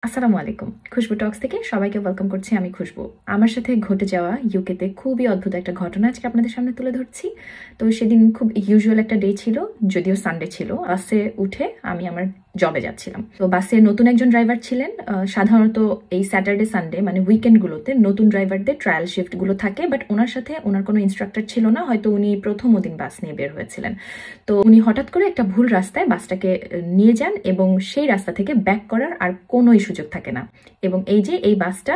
আসসালামু আলাইকুম। খুশবু টক্স থেকে সবাইকে ওয়েলকাম করছি। আমি খুশবু। আমার সাথে ঘটে যাওয়া ইউকেতে খুবই অদ্ভুত একটা ঘটনা আজকে আপনাদের সামনে তুলে ধরছি। তো সেদিন খুব ইউজুয়াল একটা ডে ছিল, যদিও সানডে ছিল। বাসে উঠে আমি আমার জবে যাচ্ছিলাম। তো বাসে নতুন একজন ড্রাইভার ছিলেন। সাধারণত এই স্যাটারডে সানডে মানে উইকেন্ডগুলোতে নতুন ড্রাইভারদের ট্রায়াল শিফটগুলো থাকে, বাট ওনার সাথে ওনার কোনো ইনস্ট্রাক্টর ছিল না, হয়তো উনি প্রথম দিন বাস নিয়ে বের হয়েছিলেন। তো উনি হঠাৎ করে একটা ভুল রাস্তায় বাসটাকে নিয়ে যান এবং সেই রাস্তা থেকে ব্যাক করার আর কোনোই সুযোগ থাকে না। এবং এই যে এই বাসটা,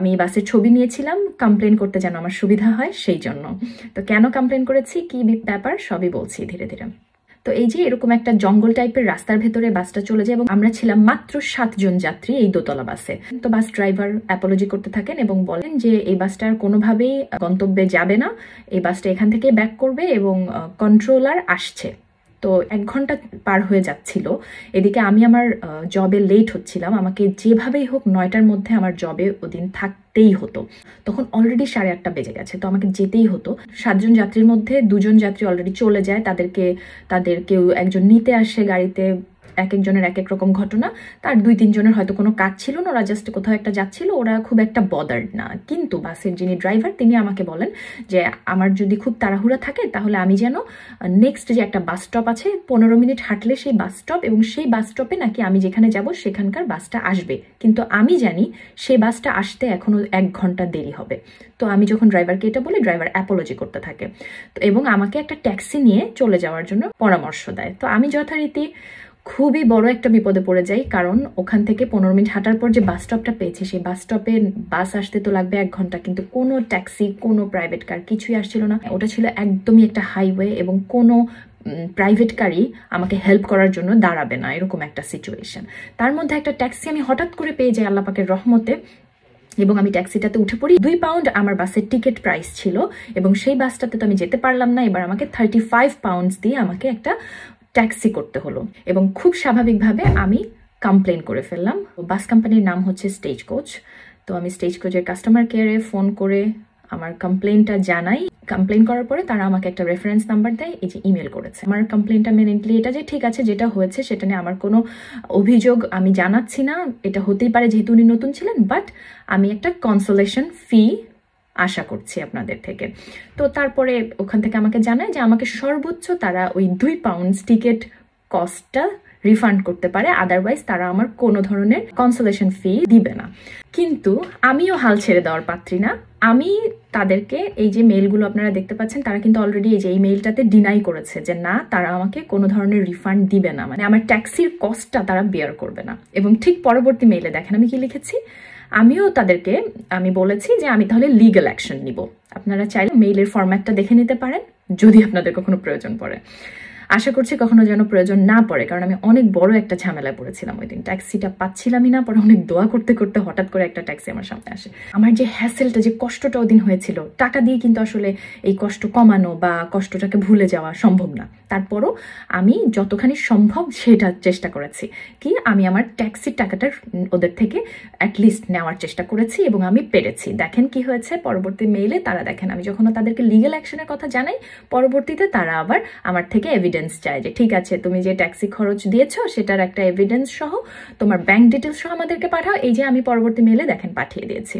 আমি এই বাসের ছবি নিয়েছিলাম কমপ্লেন করতে যেন আমার সুবিধা হয় সেই জন্য। তো কেন কমপ্লেন করেছি, কি ব্যাপার, সবই বলছি ধীরে ধীরে। তো এই যে এরকম একটা জঙ্গল টাইপের রাস্তার ভেতরে বাসটা চলে যায় এবং আমরা ছিলাম মাত্র 7 জন যাত্রী এই দোতলা বাসে। তো বাস ড্রাইভার অ্যাপোলজি করতে থাকেন এবং বলেন যে এই বাসটা আর কোনোভাবেই গন্তব্যে যাবে না, এই বাসটা এখান থেকে ব্যাক করবে এবং কন্ট্রোলার আসছে। তো 1 ঘন্টা পার হয়ে যাচ্ছিল, এদিকে আমি আমার জবে লেট হচ্ছিলাম। আমাকে যেভাবেই হোক 9টার মধ্যে আমার জবে ওদিন থাকতেই হতো। তখন অলরেডি 8:30 বেজে গেছে, তো আমাকে যেতেই হতো। 7 জন যাত্রীর মধ্যে 2 জন যাত্রী অলরেডি চলে যায়, তাদের কেউ একজন নিতে আসে গাড়িতে। এক একজনের এক এক রকম ঘটনা। তার 2-3 জনের হয়তো কোনো কাজ ছিল না, ওরা জাস্ট কোথাও একটা যাচ্ছিল, ওরা খুব একটা বদার্ড না। কিন্তু বাসের যিনি ড্রাইভার তিনি আমাকে বলেন যে আমার যদি খুব তাড়াহুড়া থাকে তাহলে আমি যেন নেক্সট যে একটা বাস স্টপ আছে 15 মিনিট হাঁটলে সেই বাস স্টপ, এবং সেই বাস স্টপে নাকি আমি যেখানে যাব সেখানকার বাসটা আসবে, কিন্তু আমি জানি সেই বাসটা আসতে এখনো 1 ঘন্টা দেরি হবে। তো আমি যখন ড্রাইভারকে এটা বলি, ড্রাইভার অ্যাপোলজি করতে থাকে তো এবং আমাকে একটা ট্যাক্সি নিয়ে চলে যাওয়ার জন্য পরামর্শ দেয়। তো আমি যথারীতি খুবই বড় একটা বিপদে পড়ে যাই, কারণ ওখান থেকে 15 মিনিট হাঁটার পর যে বাস স্টপটা পেয়েছি সেই বাস স্টপে বাস আসতে তো লাগবে 1 ঘন্টা, কিন্তু কোনো ট্যাক্সি, কোনো প্রাইভেট কার কিছুই আসছিল না। ওটা ছিল একদমই একটা হাইওয়ে এবং কোনো প্রাইভেট গাড়ি আমাকে হেল্প করার জন্য দাঁড়াবে না, এরকম একটা সিচুয়েশন। তার মধ্যে একটা ট্যাক্সি আমি হঠাৎ করে পেয়ে যাই আল্লাহ পাকের রহমতে, এবং আমি ট্যাক্সিটাতে উঠে পড়ি। 2 পাউন্ড আমার বাসের টিকিট প্রাইস ছিল এবং সেই বাসটাতে তো আমি যেতে পারলাম না। এবার আমাকে 35 পাউন্ডস দিয়ে আমাকে একটা ট্যাক্সি করতে হলো এবং খুব স্বাভাবিকভাবে আমি কমপ্লেন করে ফেললাম। বাস কোম্পানির নাম হচ্ছে স্টেজ কোচ। তো আমি স্টেজ কোচের কাস্টমার কেয়ারে ফোন করে আমার কমপ্লেনটা জানাই। কমপ্লেন করার পরে তারা আমাকে একটা রেফারেন্স নাম্বার দেয়, এই যে ইমেল করেছে। আমার কমপ্লেনটা মেনলি এটা যে ঠিক আছে, যেটা হয়েছে সেটা নিয়ে আমার কোনো অভিযোগ আমি জানাচ্ছি না, এটা হতেই পারে যেহেতু উনি নতুন ছিলেন, বাট আমি একটা কনসোলেশন ফি আশা করছি আপনাদের থেকে। তো তারপরে ওখান থেকে আমাকে জানায় যে আমাকে সর্বোচ্চ তারা ওই 2 পাউন্ড টিকিট কস্টটা রিফান্ড করতে পারে, আদারওয়াইজ তারা আমার কোনো ধরনের কনসোলেশন ফি দিবে না। কিন্তু আমিও হাল ছেড়ে দেওয়ার পাত্রী না। আমি তাদেরকে, এই যে মেইলগুলো আপনারা দেখতে পাচ্ছেন, তারা কিন্তু অলরেডি এই যে এই মেইলটাতে ডিনাই করেছে যে না, তারা আমাকে কোনো ধরনের রিফান্ড দিবে না, মানে আমার ট্যাক্সির কস্টটা তারা বেয়ার করবে না। এবং ঠিক পরবর্তী মেইলে দেখেন আমি কি লিখেছি। আমিও তাদেরকে আমি বলেছি যে আমি তাহলে লিগ্যাল অ্যাকশন নিব। আপনারা চাইলে মেইলের ফরম্যাটটা দেখে নিতে পারেন যদি আপনাদের কখনো প্রয়োজন পড়ে। আশা করছি কখনো যেন প্রয়োজন না পড়ে, কারণ আমি অনেক বড় একটা ঝামেলায় পড়েছিলাম ওই দিন। ট্যাক্সিটা পাচ্ছিলামই না, পরে অনেক দোয়া করতে করতে হঠাৎ করে একটা ট্যাক্সি আমার সামনে আসে। আমার যে হ্যাসেলটা, যে কষ্টটা ওই দিন হয়েছিল, টাকা দিয়ে কিন্তু আসলে এই কষ্ট কমানো বা কষ্টটাকে ভুলে যাওয়া সম্ভব না। তারপরও আমি যতখানি সম্ভব সেটা চেষ্টা করেছি। কি, আমি আমার ট্যাক্সির টাকাটা ওদের থেকে অ্যাটলিস্ট নেওয়ার চেষ্টা করেছি এবং আমি পেরেছি। দেখেন কি হয়েছে পরবর্তী মেইলে, তারা দেখেন আমি যখন তাদেরকে লিগ্যাল অ্যাকশনের কথা জানাই, পরবর্তীতে তারা আবার আমার থেকে এভিডেন্স চায় যে ঠিক আছে, তুমি যে ট্যাক্সি খরচ দিয়েছো সেটার একটা এভিডেন্স সহ তোমার ব্যাংক ডিটেলস সহ আমাদেরকে পাঠাও। এই যে আমি পরবর্তী মেইলে দেখেন পাঠিয়ে দিয়েছি,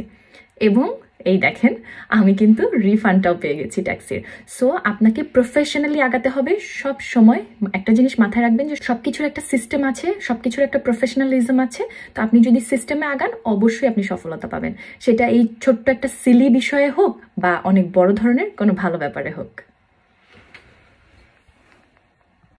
এবং এই দেখেন আমি কিন্তু রিফান্ডটাও পেয়ে গেছি ট্যাক্সির। সো আপনাকে প্রফেশনালি আগাতে হবে সব সময়। একটা জিনিস মাথায় রাখবেন যে সবকিছুর একটা সিস্টেম আছে, সবকিছুর একটা প্রফেশনালিজম আছে। তো আপনি যদি সিস্টেমে আগান অবশ্যই আপনি সফলতা পাবেন, সেটা এই ছোট্ট একটা সিলি বিষয়ে হোক বা অনেক বড় ধরনের কোনো ভালো ব্যাপারে হোক।